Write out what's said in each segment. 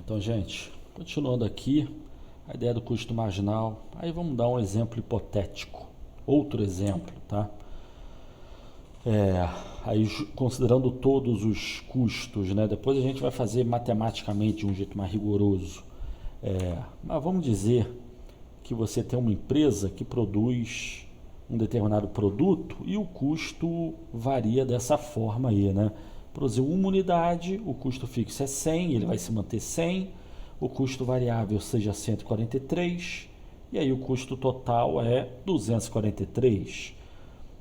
Então, gente, continuando aqui, a ideia do custo marginal, aí vamos dar um exemplo hipotético, outro exemplo, tá? Aí considerando todos os custos, né? Depois a gente vai fazer matematicamente de um jeito mais rigoroso. Mas vamos dizer que você tem uma empresa que produz um determinado produto e o custo varia dessa forma aí, né? Produzir uma unidade, o custo fixo é 100, ele vai se manter 100, o custo variável seja 143, e aí o custo total é 243.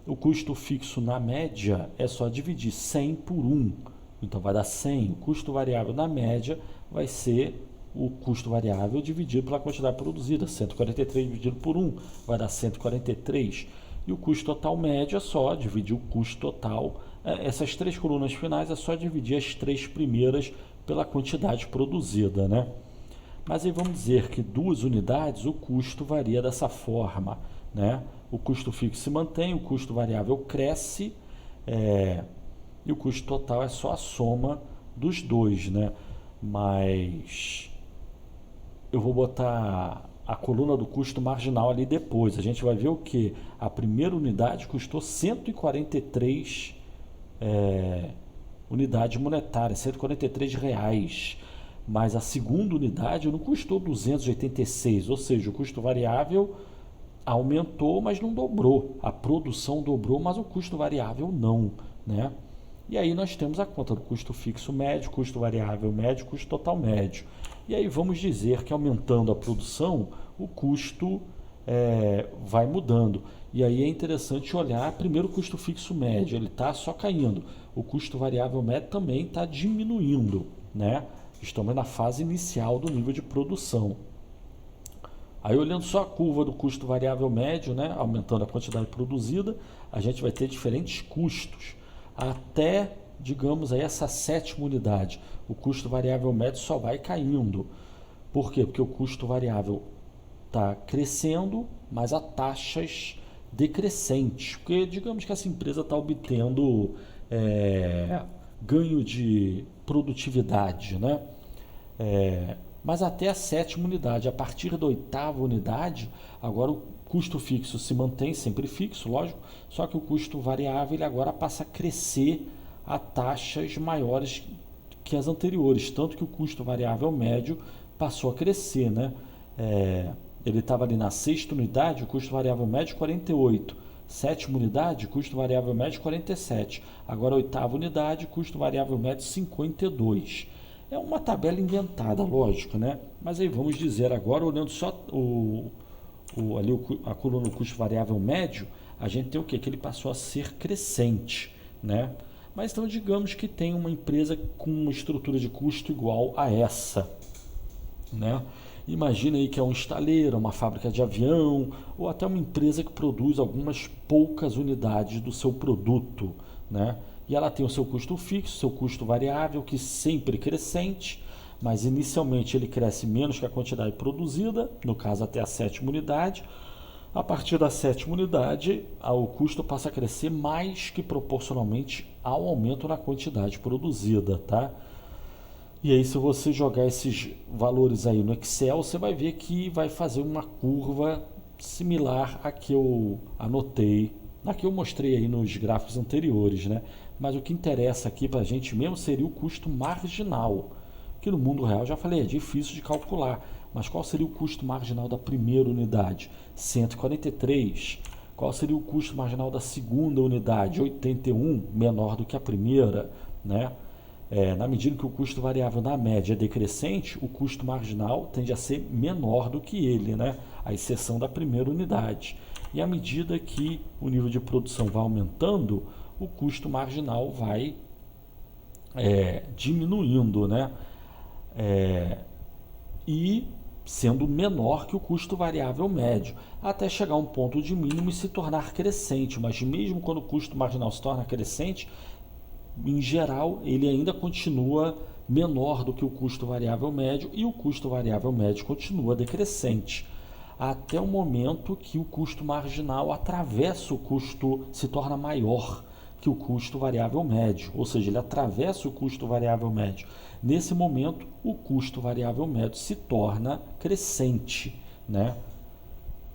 O custo fixo na média é só dividir 100 por 1, então vai dar 100. O custo variável na média vai ser o custo variável dividido pela quantidade produzida, 143 dividido por 1 vai dar 143. E o custo total médio é só dividir o custo total, essas três colunas finais é só dividir as três primeiras pela quantidade produzida, né? Mas aí vamos dizer que duas unidades, o custo varia dessa forma, né? O custo fixo se mantém, o custo variável cresce, e o custo total é só a soma dos dois, né? Mas eu vou botar a coluna do custo marginal ali depois. A gente vai ver o que? A primeira unidade custou 143 unidade monetária, 143 reais. Mas a segunda unidade não custou 286, ou seja, o custo variável aumentou, mas não dobrou. A produção dobrou, mas o custo variável não, né? E aí nós temos a conta do custo fixo médio, custo variável médio, custo total médio. E aí vamos dizer que aumentando a produção, o custo vai mudando. E aí é interessante olhar primeiro o custo fixo médio, ele está só caindo. O custo variável médio também está diminuindo, né? Estamos na fase inicial do nível de produção. Aí olhando só a curva do custo variável médio, né, aumentando a quantidade produzida, a gente vai ter diferentes custos. Até, digamos, aí essa sétima unidade, o custo variável médio só vai caindo. Por quê? Porque o custo variável está crescendo, mas a taxas decrescentes. Porque digamos que essa empresa está obtendo ganho de produtividade, né? Mas até a sétima unidade. A partir da oitava unidade, agora o custo fixo se mantém sempre fixo, lógico, só que o custo variável ele agora passa a crescer a taxas maiores que as anteriores, tanto que o custo variável médio passou a crescer, né? Ele estava ali na sexta unidade, o custo variável médio 48, sétima unidade, custo variável médio 47, agora oitava unidade, custo variável médio 52. É uma tabela inventada, lógico, né? Mas aí vamos dizer agora, olhando só a coluna do custo variável médio, a gente tem o quê? Que ele passou a ser crescente, né? Mas então digamos que tem uma empresa com uma estrutura de custo igual a essa, né? Imagina aí que é um estaleiro, uma fábrica de avião ou até uma empresa que produz algumas poucas unidades do seu produto, né? E ela tem o seu custo fixo, seu custo variável, que sempre crescente, mas inicialmente ele cresce menos que a quantidade produzida, no caso até a sétima unidade. A partir da sétima unidade, o custo passa a crescer mais que proporcionalmente ao aumento na quantidade produzida, tá? E aí, se você jogar esses valores aí no Excel, você vai ver que vai fazer uma curva similar à que eu anotei, a que eu mostrei aí nos gráficos anteriores, né? Mas o que interessa aqui para a gente mesmo seria o custo marginal, que no mundo real, já falei, é difícil de calcular. Mas qual seria o custo marginal da primeira unidade? 143. Qual seria o custo marginal da segunda unidade? 81, menor do que a primeira, né? Na medida que o custo variável na média é decrescente, o custo marginal tende a ser menor do que ele, né? A exceção da primeira unidade. E à medida que o nível de produção vai aumentando, o custo marginal vai diminuindo, né? E sendo menor que o custo variável médio, até chegar a um ponto de mínimo e se tornar crescente. Mas mesmo quando o custo marginal se torna crescente, em geral, ele ainda continua menor do que o custo variável médio e o custo variável médio continua decrescente, até o momento que o custo marginal atravessa o custo, se torna maior, que o custo variável médio, ou seja, ele atravessa o custo variável médio. Nesse momento, o custo variável médio se torna crescente, né?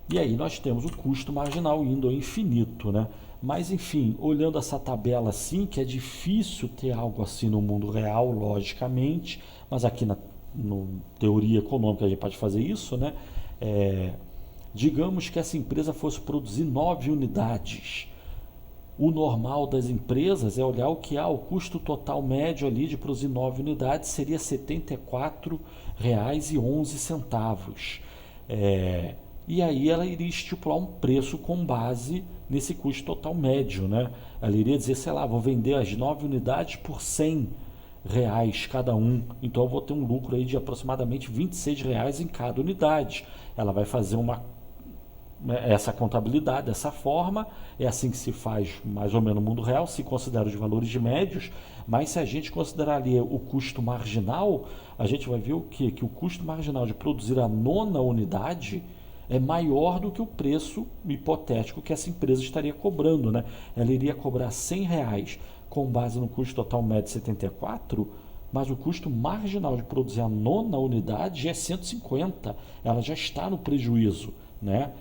E aí nós temos o custo marginal indo ao infinito, né? Mas enfim, olhando essa tabela assim, que é difícil ter algo assim no mundo real, logicamente, mas aqui na teoria econômica a gente pode fazer isso, né? Digamos que essa empresa fosse produzir 9 unidades. O normal das empresas é olhar o custo total médio ali de produzir 9 unidades seria R$ 74,11. E aí ela iria estipular um preço com base nesse custo total médio, né? Ela iria dizer, sei lá, vou vender as 9 unidades por R$ 100 cada um, então eu vou ter um lucro aí de aproximadamente R$ 26 em cada unidade. Ela vai fazer essa contabilidade dessa forma, é assim que se faz mais ou menos no mundo real, se considera os valores de médios, mas se a gente considerar ali o custo marginal, a gente vai ver o quê? Que o custo marginal de produzir a 9ª unidade é maior do que o preço hipotético que essa empresa estaria cobrando, né? Ela iria cobrar R$ 100 com base no custo total médio de 74, mas o custo marginal de produzir a 9ª unidade já é 150, ela já está no prejuízo, né?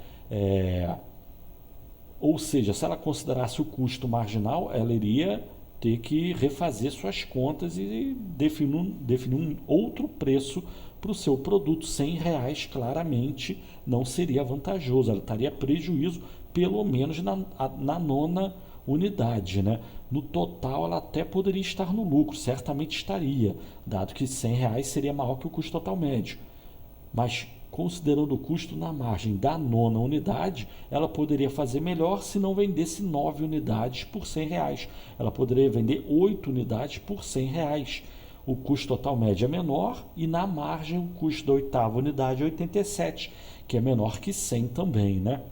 Ou seja, se ela considerasse o custo marginal, ela iria ter que refazer suas contas e definir um outro preço para o seu produto. R$ 100 claramente não seria vantajoso, ela estaria prejuízo pelo menos na 9ª unidade, né? No total ela até poderia estar no lucro, certamente estaria, dado que R$ 100 seria maior que o custo total médio, mas considerando o custo na margem da 9ª unidade, ela poderia fazer melhor se não vendesse 9 unidades por R$ 100. Ela poderia vender 8 unidades por R$ 100. O custo total médio é menor e na margem o custo da 8ª unidade é 87, que é menor que 100 também, né?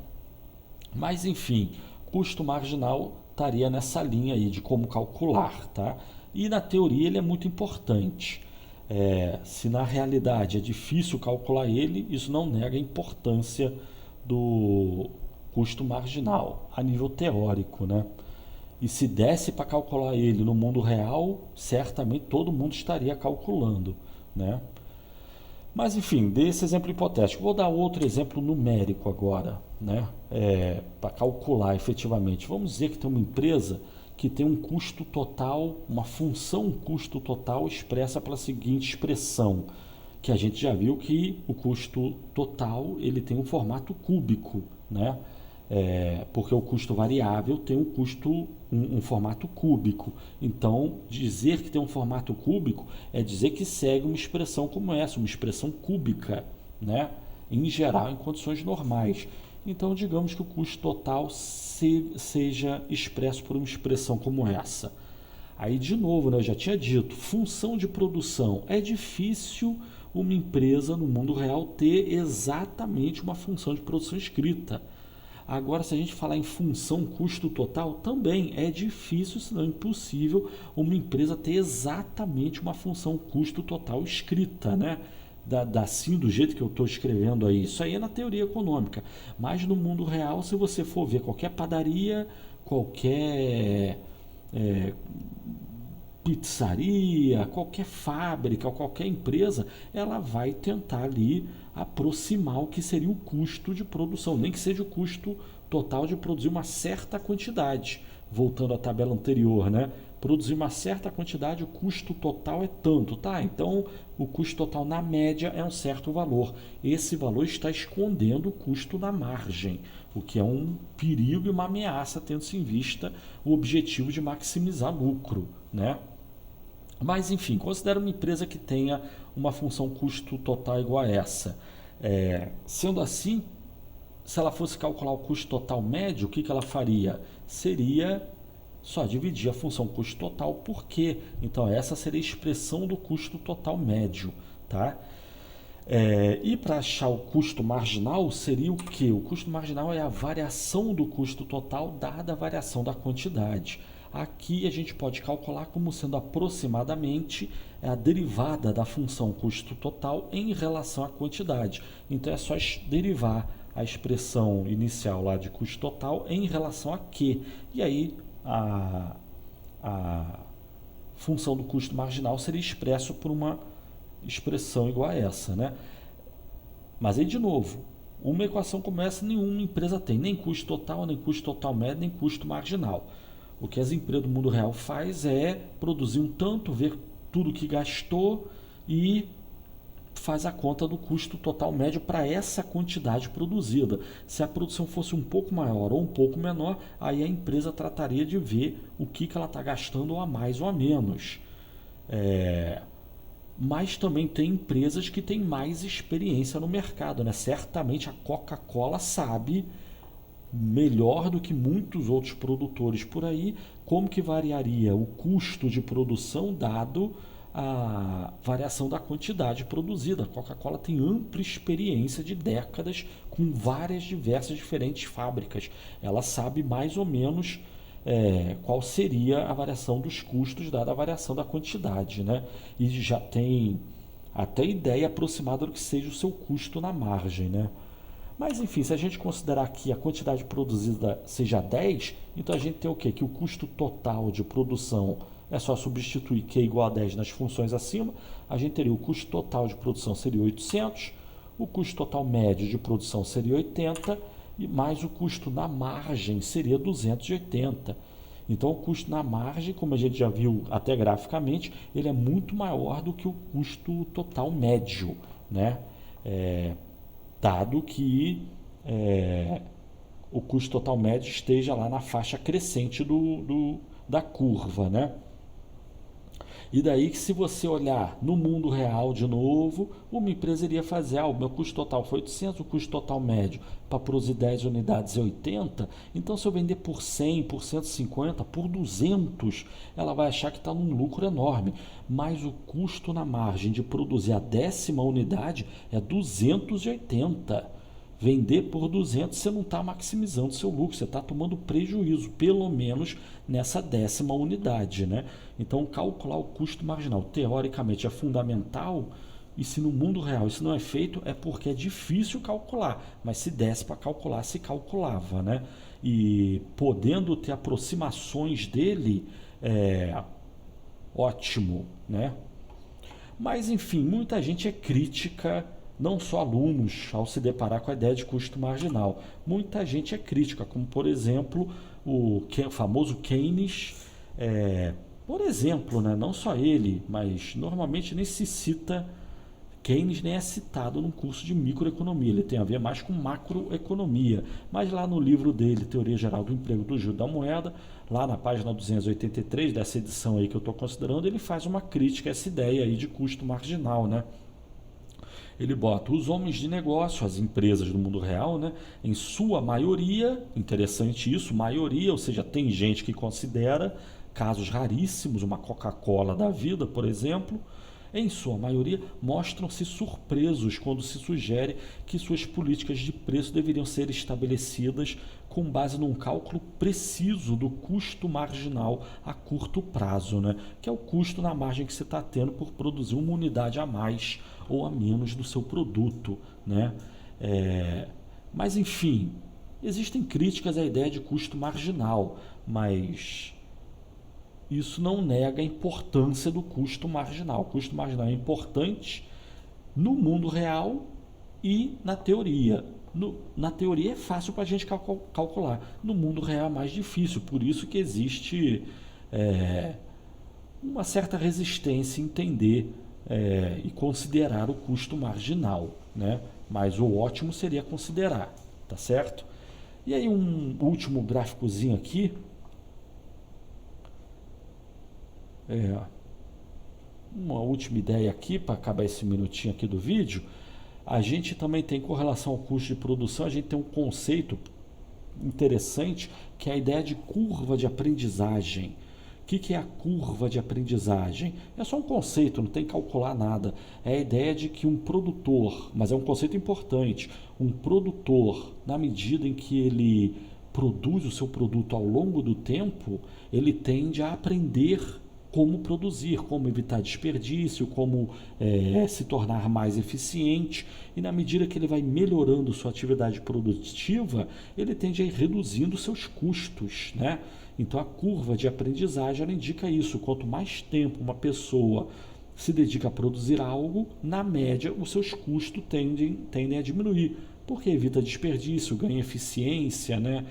Mas enfim, custo marginal estaria nessa linha aí de como calcular, tá? E na teoria ele é muito importante. Se na realidade é difícil calcular ele, isso não nega a importância do custo marginal a nível teórico, né? E se desse para calcular ele no mundo real, certamente todo mundo estaria calculando, né? Mas enfim, dei esse exemplo hipotético. Vou dar outro exemplo numérico agora, né? Para calcular efetivamente. Vamos dizer que tem uma empresa que tem um custo total, uma função custo total expressa pela seguinte expressão, que a gente já viu que o custo total ele tem um formato cúbico, né? Porque o custo variável tem um formato cúbico. Então, dizer que tem um formato cúbico é dizer que segue uma expressão como essa, uma expressão cúbica, né? Em geral, em condições normais. Então, digamos que o custo total seja expresso por uma expressão como essa. Aí, de novo, né, eu já tinha dito, função de produção. É difícil uma empresa no mundo real ter exatamente uma função de produção escrita. Agora, se a gente falar em função custo total, também é difícil, se não impossível, uma empresa ter exatamente uma função custo total escrita, né? Assim, do jeito que eu estou escrevendo aí. Isso aí é na teoria econômica. Mas no mundo real, se você for ver qualquer padaria, qualquer pizzaria, qualquer fábrica, qualquer empresa, ela vai tentar ali aproximar o que seria o custo de produção, nem que seja o custo total de produzir uma certa quantidade. Voltando à tabela anterior, né? Produzir uma certa quantidade, o custo total é tanto, tá? Então, o custo total na média é um certo valor. Esse valor está escondendo o custo na margem, o que é um perigo e uma ameaça, tendo-se em vista o objetivo de maximizar lucro, né? Mas, enfim, considera uma empresa que tenha uma função custo total igual a essa. Sendo assim, se ela fosse calcular o custo total médio, o que ela faria? Seria só dividir a função custo total por Q. Então, essa seria a expressão do custo total médio, tá? E para achar o custo marginal, seria o quê? O custo marginal é a variação do custo total dada a variação da quantidade. Aqui a gente pode calcular como sendo aproximadamente a derivada da função custo total em relação à quantidade. Então é só derivar a expressão inicial lá de custo total em relação a Q. E aí a função do custo marginal seria expresso por uma expressão igual a essa, né? Mas aí, de novo, uma equação como essa nenhuma empresa tem, nem custo total, nem custo total médio, nem custo marginal. O que as empresas do mundo real faz é produzir um tanto, ver tudo que gastou e faz a conta do custo total médio para essa quantidade produzida. Se a produção fosse um pouco maior ou um pouco menor, aí a empresa trataria de ver o que ela está gastando a mais ou a menos. Mas também tem empresas que têm mais experiência no mercado, né? Certamente a Coca-Cola sabe melhor do que muitos outros produtores por aí como que variaria o custo de produção dado a variação da quantidade produzida. A Coca-Cola tem ampla experiência de décadas com várias diversas diferentes fábricas. Ela sabe mais ou menos qual seria a variação dos custos dada a variação da quantidade, né? E já tem até ideia aproximada do que seja o seu custo na margem, né? Mas enfim, se a gente considerar que a quantidade produzida seja 10, então a gente tem o quê? Que o custo total de produção é só substituir Q igual a 10 nas funções acima, a gente teria o custo total de produção seria 800, o custo total médio de produção seria 80, e mais o custo na margem seria 280. Então o custo na margem, como a gente já viu até graficamente, ele é muito maior do que o custo total médio, né? Dado que o custo total médio esteja lá na faixa crescente da curva, né? E daí que se você olhar no mundo real de novo, uma empresa iria fazer, o meu custo total foi 800, o custo total médio para produzir 10 unidades é 80, então se eu vender por 100, por 150, por 200, ela vai achar que está num lucro enorme, mas o custo na margem de produzir a 10ª unidade é 280. Vender por 200, você não está maximizando seu lucro, você está tomando prejuízo, pelo menos nessa 10ª unidade, né? Então, calcular o custo marginal, teoricamente, é fundamental, e se no mundo real isso não é feito, é porque é difícil calcular, mas se desse para calcular, se calculava, né? E podendo ter aproximações dele, ótimo, né? Mas, enfim, muita gente é crítica, não só alunos, ao se deparar com a ideia de custo marginal. Muita gente é crítica, como, por exemplo, o famoso Keynes. Por exemplo, né? Não só ele, mas normalmente nem se cita Keynes, nem é citado num curso de microeconomia. Ele tem a ver mais com macroeconomia. Mas lá no livro dele, Teoria Geral do Emprego do Juro da Moeda, lá na página 283 dessa edição aí que eu estou considerando, ele faz uma crítica a essa ideia aí de custo marginal, né? Ele bota os homens de negócio, as empresas do mundo real, né? Em sua maioria, interessante isso, maioria, ou seja, tem gente que considera casos raríssimos, uma Coca-Cola da vida, por exemplo, em sua maioria, mostram-se surpresos quando se sugere que suas políticas de preço deveriam ser estabelecidas com base num cálculo preciso do custo marginal a curto prazo, né? Que é o custo na margem que você está tendo por produzir uma unidade a mais ou a menos do seu produto, né? Mas, enfim, existem críticas à ideia de custo marginal, mas isso não nega a importância do custo marginal. O custo marginal é importante no mundo real e na teoria. Na teoria é fácil para a gente calcular, no mundo real é mais difícil, por isso que existe uma certa resistência em entender e considerar o custo marginal, né? Mas o ótimo seria considerar, tá certo? E aí um último gráficozinho aqui, uma última ideia aqui para acabar esse minutinho aqui do vídeo. A gente também tem, com relação ao custo de produção, a gente tem um conceito interessante que é a ideia de curva de aprendizagem. O que é a curva de aprendizagem? É só um conceito, não tem que calcular nada. É a ideia de que um produtor, mas é um conceito importante, um produtor, na medida em que ele produz o seu produto ao longo do tempo, ele tende a aprender como produzir, como evitar desperdício, como se tornar mais eficiente, e na medida que ele vai melhorando sua atividade produtiva, ele tende a ir reduzindo seus custos, né? Então a curva de aprendizagem ela indica isso. Quanto mais tempo uma pessoa se dedica a produzir algo, na média os seus custos tendem a diminuir, porque evita desperdício, ganha eficiência, né?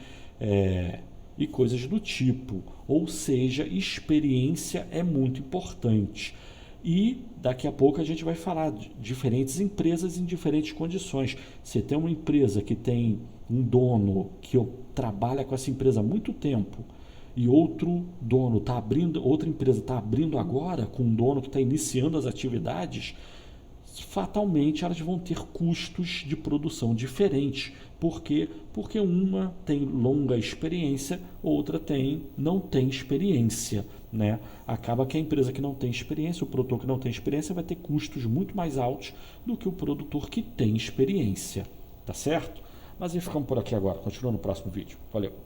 E coisas do tipo. Ou seja, experiência é muito importante. E daqui a pouco a gente vai falar de diferentes empresas em diferentes condições. Você tem uma empresa que tem um dono que trabalha com essa empresa há muito tempo e outro dono está abrindo, outra empresa está abrindo agora com um dono que está iniciando as atividades, fatalmente elas vão ter custos de produção diferentes. Por quê? Porque uma tem longa experiência, outra não tem experiência, né? Acaba que a empresa que não tem experiência, o produtor que não tem experiência vai ter custos muito mais altos do que o produtor que tem experiência, tá certo? Mas aí ficamos por aqui agora, continua no próximo vídeo. Valeu!